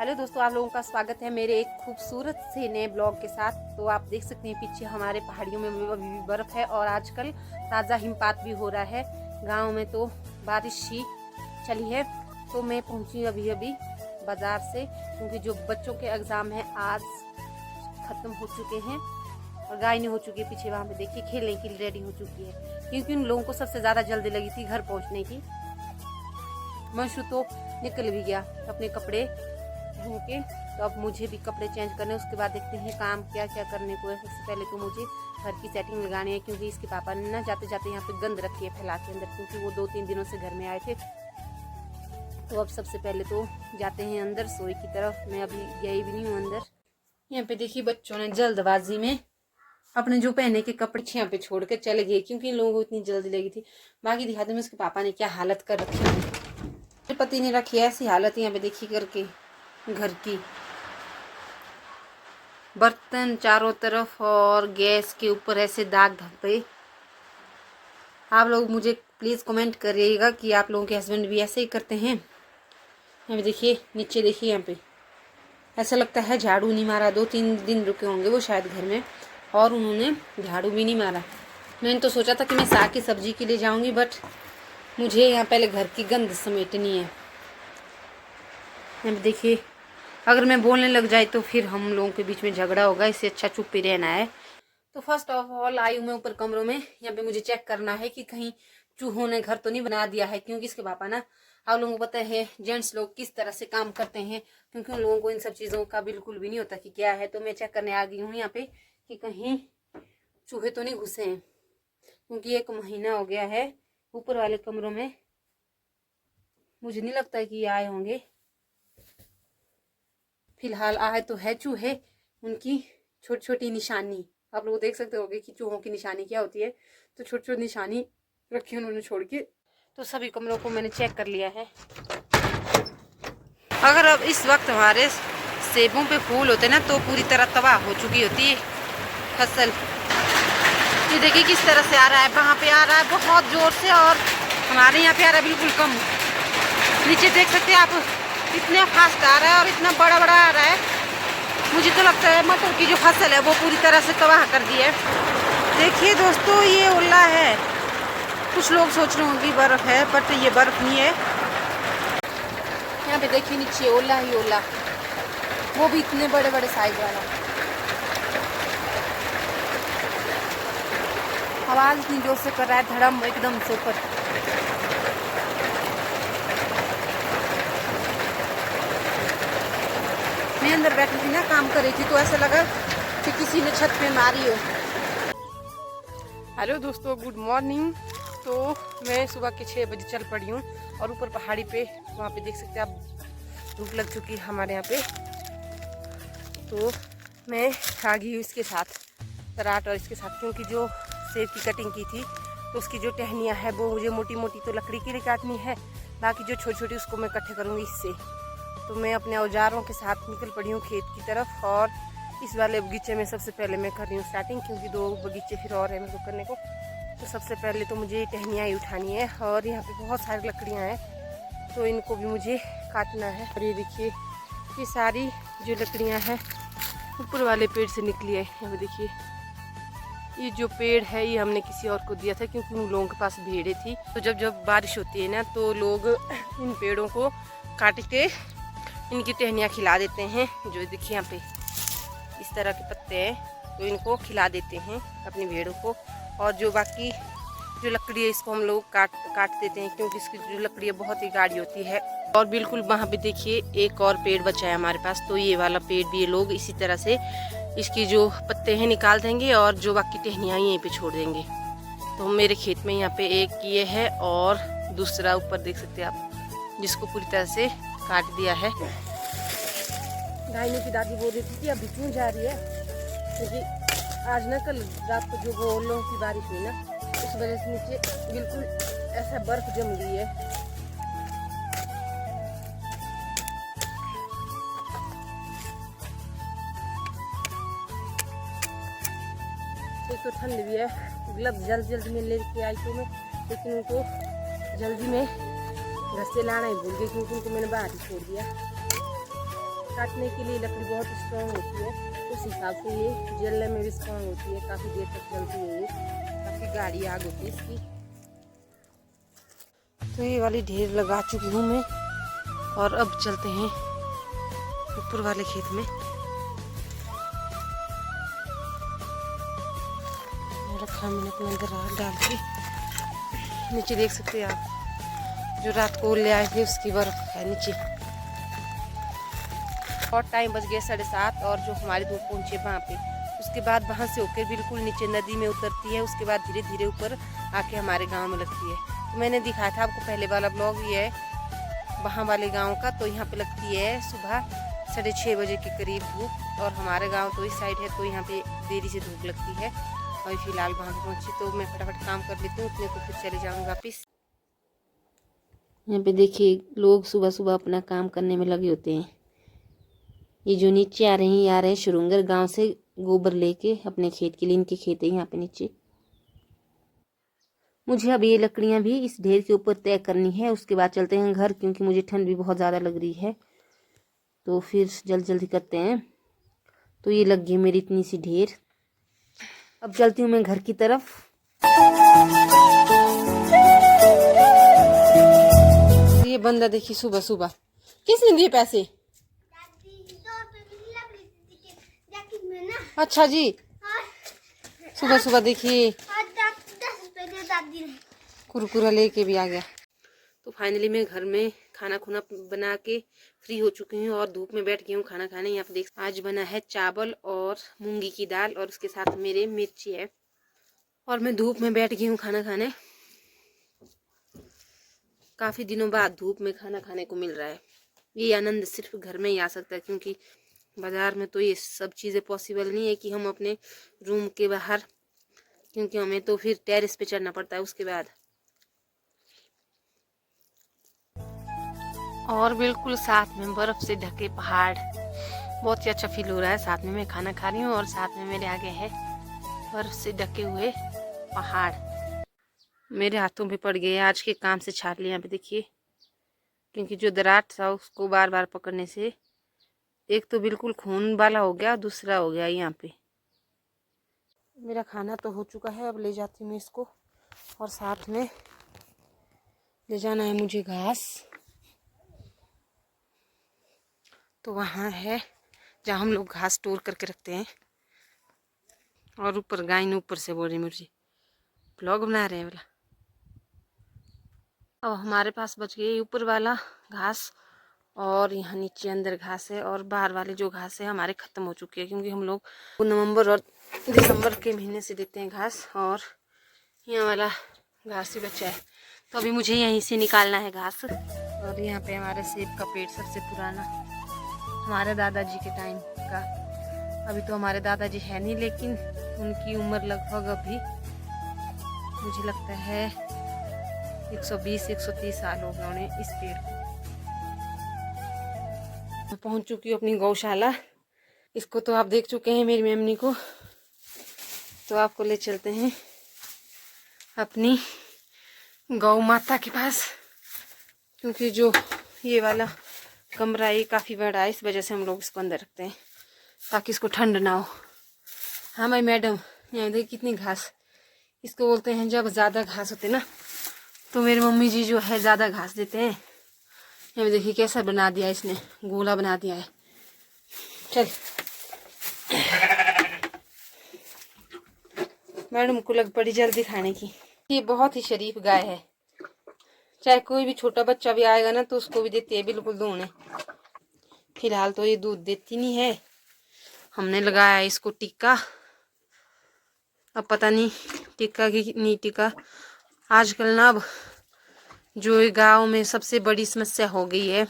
Hello दोस्तों, आप लोगों का स्वागत है मेरे एक खूबसूरत से नए ब्लॉग के साथ। तो आप देख सकते हैं पीछे हमारे पहाड़ियों में अभी भी बर्फ़ है और आजकल ताज़ा हिमपात भी हो रहा है। गांव में तो बारिश ही चली है। तो मैं पहुंची अभी अभी बाज़ार से, क्योंकि जो बच्चों के एग्ज़ाम हैं आज ख़त्म हो चुके हैं और गायनी हो चुकी है। पीछे वहाँ पे देखिए खेलने के लिए रेडी हो चुकी है, क्योंकि उन लोगों को सबसे ज़्यादा जल्दी लगी थी घर पहुँचने की। मंशु तो निकल भी गया अपने कपड़े पहन के। तो अब मुझे भी कपड़े चेंज करने, उसके बाद देखते हैं काम क्या क्या करने को है। सबसे पहले तो मुझे घर की सेटिंग लगानी है, क्योंकि इसके पापा ने ना जाते जाते यहाँ पे गंद रखी है फैला के अंदर, क्योंकि वो 2-3 दिनों से घर में आए थे। तो अब सबसे पहले तो जाते हैं अंदर रसोई की तरफ। मैं अभी गई भी नहीं हूँ अंदर। यहाँ पे देखिए बच्चों ने जल्दबाजी में अपने जो पहने के कपड़े यहाँ पे छोड़ कर चले गए, क्योंकि इन लोगों को इतनी जल्दी लगी थी। बाकी दिखाते हैं उसके पापा ने क्या हालत कर रखी है। मेरे पति ने रखी है ऐसी हालत यहाँ पे देखिए करके घर की। बर्तन चारों तरफ और गैस के ऊपर ऐसे दाग धब्बे। आप लोग मुझे प्लीज़ कमेंट करिएगा कि आप लोगों के हस्बैंड भी ऐसे ही करते हैं। यहाँ पे देखिए नीचे देखिए, यहाँ पे ऐसा लगता है झाड़ू नहीं मारा। 2-3 दिन रुके होंगे वो शायद घर में, और उन्होंने झाड़ू भी नहीं मारा। मैंने तो सोचा था कि मैं साग की सब्जी के लिए जाऊंगी, बट मुझे यहाँ पहले घर की गंद समेटनी है। यहाँ पे देखिए अगर मैं बोलने लग जाए तो फिर हम लोगों के बीच में झगड़ा होगा, इससे अच्छा चुप ही रहना है। तो फर्स्ट ऑफ ऑल आई हूँ मैं ऊपर कमरों में। यहाँ पे मुझे चेक करना है कि कहीं चूहों ने घर तो नहीं बना दिया है, क्योंकि इसके पापा ना, आप लोगों को पता है जेंट्स लोग किस तरह से काम करते हैं, क्योंकि उन लोगों को इन सब चीज़ों का बिल्कुल भी नहीं होता कि क्या है। तो मैं चेक करने आ गई हूँ यहाँ पे कि कहीं चूहे तो नहीं घुसे हैं, क्योंकि 1 महीना हो गया है ऊपर वाले कमरों में। मुझे नहीं लगता है कि ये आए होंगे। फिलहाल आए तो है चूहे, उनकी छोटी छोटी निशानी आप लोग देख सकते होंगे कि चूहों की निशानी क्या होती है। तो छोटी छोटी निशानी रखी उन्होंने छोड़ के। तो सभी कमरों को मैंने चेक कर लिया है। अगर अब इस वक्त हमारे सेबों पे फूल होते ना तो पूरी तरह तबाह हो चुकी होती है फसल। ये देखिए किस तरह से आ रहा है, वहाँ पे आ रहा है बहुत जोर से और हमारे यहाँ पे आ रहा है बिल्कुल कम। नीचे देख सकते हैं आप, इतने फास्ट आ रहा है और इतना बड़ा बड़ा आ रहा है। मुझे तो लगता है मटर की जो फसल है वो पूरी तरह से तबाह कर दी है। देखिए दोस्तों ये ओला है। कुछ लोग सोच रहे होंगे बर्फ़ है, बट ये बर्फ़ नहीं है। यहाँ पे देखिए नीचे ओला ही ओला, वो भी इतने बड़े बड़े साइज वाला। आवाज़ इतनी जोर से कर रहा है, धड़म एकदम से ऊपर। मैं अंदर बैठी थी ना, काम कर रही थी, तो ऐसा लगा कि किसी ने छत पे मारी हो। हेलो दोस्तों, गुड मॉर्निंग। तो मैं सुबह के 6 बजे चल पड़ी हूँ और ऊपर पहाड़ी पे वहाँ पे देख सकते हैं आप, धूप लग चुकी है हमारे यहाँ पे। तो मैं आ गई हूँ इसके साथ तराट और इसके साथ, क्योंकि जो सेब की कटिंग की थी तो उसकी जो टहनियाँ है वो मुझे मोटी मोटी तो लकड़ी के लिए काटनी है, बाकी जो छोटी छोटी उसको मैं इकट्ठे करूँगी इससे। तो मैं अपने औजारों के साथ निकल पड़ी हूँ खेत की तरफ। और इस वाले बगीचे में सबसे पहले मैं कर रही हूँ स्टार्टिंग, क्योंकि 2 बगीचे फिर और है मेरे को करने को। तो सबसे पहले तो मुझे टहनियाँ ही उठानी है, और यहाँ पे बहुत सारी लकड़ियाँ हैं तो इनको भी मुझे काटना है। और ये देखिए ये सारी जो लकड़ियाँ हैं ऊपर वाले पेड़ से निकली है। यहाँ पे देखिए ये जो पेड़ है ये हमने किसी और को दिया था, क्योंकि उन लोगों के पास भेड़ें थी। तो जब बारिश होती है ना तो लोग इन पेड़ों को काट के इनकी टहनियाँ खिला देते हैं। जो देखिए यहाँ पे इस तरह के पत्ते हैं, तो इनको खिला देते हैं अपनी भेड़ों को। और जो बाकी जो लकड़ी है इसको हम लोग काट देते हैं, क्योंकि इसकी जो लकड़ी है बहुत ही गाढ़ी होती है। और बिल्कुल वहाँ पे देखिए एक और पेड़ बचा है हमारे पास, तो ये वाला पेड़ भी ये लोग इसी तरह से इसकी जो पत्ते हैं निकाल देंगे और जो बाकी टहनियाँ यहीं पे छोड़ देंगे। तो मेरे खेत में यहाँ पे एक ये है और दूसरा ऊपर देख सकते हैं आप, जिसको पूरी तरह से काट दिया है। गायनी की दादी बोल रही थी कि अभी क्यों जा रही है, क्योंकि आज ना कल रात को जो वो ओलों की बारिश हुई ना, उस वजह से नीचे बिल्कुल ऐसा बर्फ जम गई है। एक तो ठंड भी है, ग्लव्स जल्दी में लेके आई तो मैं, लेकिन उनको जल्दी में घर से लाना ही भूल गई, क्योंकि उनको मैंने बाहर ही छोड़ दिया। काटने के लिए लकड़ी बहुत स्ट्रॉन्ग होती है, उस हिसाब से ये जलने में भी स्ट्रॉन्ग होती है, काफ़ी देर तक जलती है ये, काफ़ी गाढ़ी आग होती है इसकी। तो ये वाली ढेर लगा चुकी हूँ मैं और अब चलते हैं ऊपर वाले खेत में। रखा मैंने अपने अंदर डाल के। नीचे देख सकते हैं आप, जो रात को ले आए थे उसकी बर्फ है नीचे। और टाइम बच गया 7:30 और जो हमारी धूप पहुंची वहाँ पे, उसके बाद वहाँ से होकर बिल्कुल नीचे नदी में उतरती है, उसके बाद धीरे धीरे ऊपर आके हमारे गांव में लगती है। तो मैंने दिखाया था आपको पहले वाला ब्लॉग, ये है वहाँ वाले गांव का। तो यहाँ पे लगती है सुबह 6:30 बजे के करीब धूप, और हमारे गांव तो इस साइड है, तो यहाँ पे देरी से धूप लगती है। और फिलहाल वहाँ पे पहुँची तो मैं फटाफट काम कर लेती हूँ, उतने को फिर चले जाऊँगी वापिस। यहाँ पे देखिए लोग सुबह सुबह अपना काम करने में लगे होते हैं। ये जो नीचे आ रहे हैं शुरुंगर गांव से गोबर लेके अपने खेत के लिए, इनके खेत है यहाँ पे नीचे। मुझे अब ये लकड़ियाँ भी इस ढेर के ऊपर तय करनी है, उसके बाद चलते हैं घर, क्योंकि मुझे ठंड भी बहुत ज़्यादा लग रही है। तो फिर जल्दी करते हैं। तो ये लग गई मेरी इतनी सी ढेर। अब चलती हूँ मैं घर की तरफ। ये बंदा देखिए सुबह सुबह, किसने दिए पैसे? अच्छा जी, सुबह सुबह देखिए कुरकुरा लेके भी आ गया। तो फाइनली मैं घर में खाना खुना बना के फ्री हो चुकी हूँ और धूप में बैठ गई हूँ खाना खाने। यहाँ पे देख, आज बना है चावल और मूंगी की दाल, और उसके साथ मेरे मिर्ची है। और मैं धूप में बैठ गई हूँ खाना खाने। काफ़ी दिनों बाद धूप में खाना खाने को मिल रहा है। ये आनंद सिर्फ घर में ही आ सकता है, क्योंकि बाज़ार में तो ये सब चीज़ें पॉसिबल नहीं है कि हम अपने रूम के बाहर, क्योंकि हमें तो फिर टेरेस पे चढ़ना पड़ता है उसके बाद। और बिल्कुल साथ में बर्फ से ढके पहाड़, बहुत ही अच्छा फील हो रहा है। साथ में मैं खाना खा रही हूँ और साथ में मेरे आगे है बर्फ से ढके हुए पहाड़। मेरे हाथों पे पड़ गए आज के काम से छाले। यहाँ पे देखिए, क्योंकि जो दरार था उसको बार बार पकड़ने से एक तो बिल्कुल खून वाला हो गया, दूसरा हो गया यहाँ पे। मेरा खाना तो हो चुका है, अब ले जाती हूँ मैं इसको, और साथ में ले जाना है मुझे घास। तो वहाँ है जहाँ हम लोग घास स्टोर करके रखते हैं। और ऊपर गाय ने ऊपर से बोल रही मुझे ब्लॉग बना रहे हैं बोला। अब हमारे पास बच गए ऊपर वाला घास, और यहाँ नीचे अंदर घास है, और बाहर वाले जो घास है हमारे ख़त्म हो चुके हैं, क्योंकि हम लोग नवंबर और दिसंबर के महीने से देते हैं घास, और यहाँ वाला घास ही बचा है। तो अभी मुझे यहीं से निकालना है घास। और यहाँ पे हमारे सेब का पेड़ सबसे पुराना, हमारे दादाजी के टाइम का। अभी तो हमारे दादाजी है नहीं, लेकिन उनकी उम्र लगभग अभी मुझे लगता है 120-130 साल हो गए उन्हें इस पेड़ को। मैं पहुंच चुकी हूँ अपनी गौशाला। इसको तो आप देख चुके हैं मेरी मेमनी को, तो आपको ले चलते हैं अपनी गौ माता के पास, क्योंकि जो ये वाला कमरा ये काफ़ी बड़ा है, इस वजह से हम लोग इसको अंदर रखते हैं ताकि इसको ठंड ना हो। हाँ भाई मैडम, यहाँ देखिए कितनी घास, इसको बोलते हैं जब ज़्यादा घास होते ना, तो मेरी मम्मी जी जो है ज़्यादा घास देते हैं। यहाँ देखिए कैसा बना दिया इसने, गोला बना दिया है। चल मैडम को लग पड़ी जल्दी खाने की। ये बहुत ही शरीफ गाय है, चाहे कोई भी छोटा बच्चा भी आएगा ना तो उसको भी देती है बिल्कुल दूने। फिलहाल तो ये दूध देती नहीं है। हमने लगाया इसको टीका, अब पता नहीं टीका की नहीं टीका। आजकल ना अब जो गांव में सबसे बड़ी समस्या हो गई है,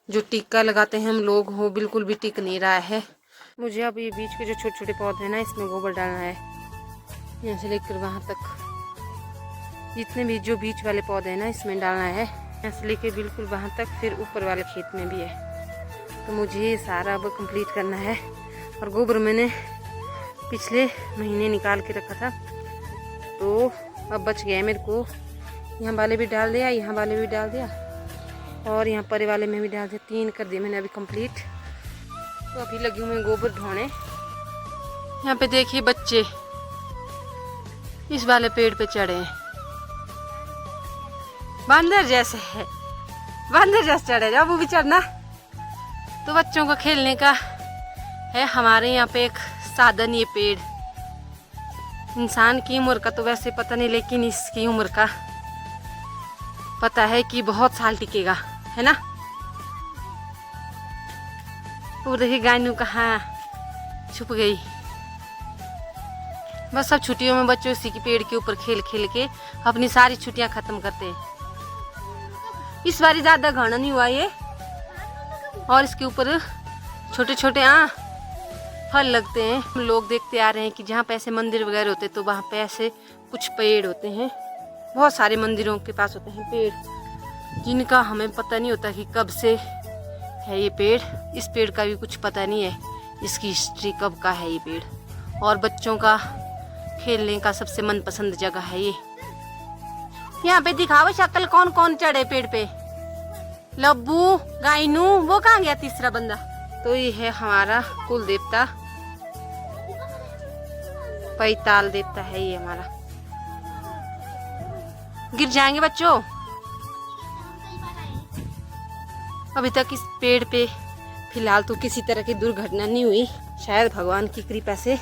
जो टीका लगाते हैं हम लोग वो बिल्कुल भी टिक नहीं रहा है। मुझे अब ये बीच के जो छोटे छोटे पौधे हैं ना, इसमें गोबर डालना है, यहाँ से लेकर वहाँ तक जितने भी जो बीच वाले पौधे हैं ना इसमें डालना है, यहाँ से लेकर बिल्कुल वहाँ तक, फिर ऊपर वाले खेत में भी है। तो मुझे ये सारा अब कंप्लीट करना है। और गोबर मैंने पिछले महीने निकाल के रखा था, तो अब बच गया मेरे को। यहाँ वाले भी डाल दिया, यहाँ वाले भी डाल दिया, और यहाँ परे वाले में भी डाल दिया। 3 कर दिए मैंने अभी कंप्लीट। तो अभी लगी हुई हैं गोबर ढोने। यहाँ पे देखिए बच्चे इस वाले पेड़ पे चढ़े हैं, बंदर जैसे है, बंदर जैसे चढ़े जाओ वो भी चढ़ना। तो बच्चों को खेलने का है हमारे यहाँ पे एक साधन ये पेड़। इंसान की उम्र का तो वैसे पता नहीं, लेकिन इसकी उम्र का पता है कि बहुत साल टिकेगा, है ना। वो देखिए गायनू कहाँ छुप गई। बस सब छुट्टियों में बच्चों इसी की पेड़ के ऊपर खेल खेल के अपनी सारी छुट्टियां खत्म करते हैं। इस बार ज्यादा घना नहीं हुआ ये, और इसके ऊपर छोटे छोटे फल लगते हैं। हम लोग देखते आ रहे हैं कि जहाँ पे ऐसे मंदिर वगैरह होते हैं तो वहाँ पे ऐसे कुछ पेड़ होते हैं। बहुत सारे मंदिरों के पास होते हैं पेड़, जिनका हमें पता नहीं होता कि कब से है ये पेड़। इस पेड़ का भी कुछ पता नहीं है, इसकी हिस्ट्री कब का है ये पेड़। और बच्चों का खेलने का सबसे मनपसंद जगह है ये। यहाँ पे दिखाओ शक्ल, कौन कौन चढ़े पेड़ पे। लब्बू, गायनू, वो कहाँ गया तीसरा बंदा। तो ये है हमारा कुल देवता, पैताल देवता है ये हमारा। गिर जाएंगे बच्चों। अभी तक इस पेड़ पे फिलहाल तो किसी तरह की दुर्घटना नहीं हुई, शायद भगवान की कृपा से।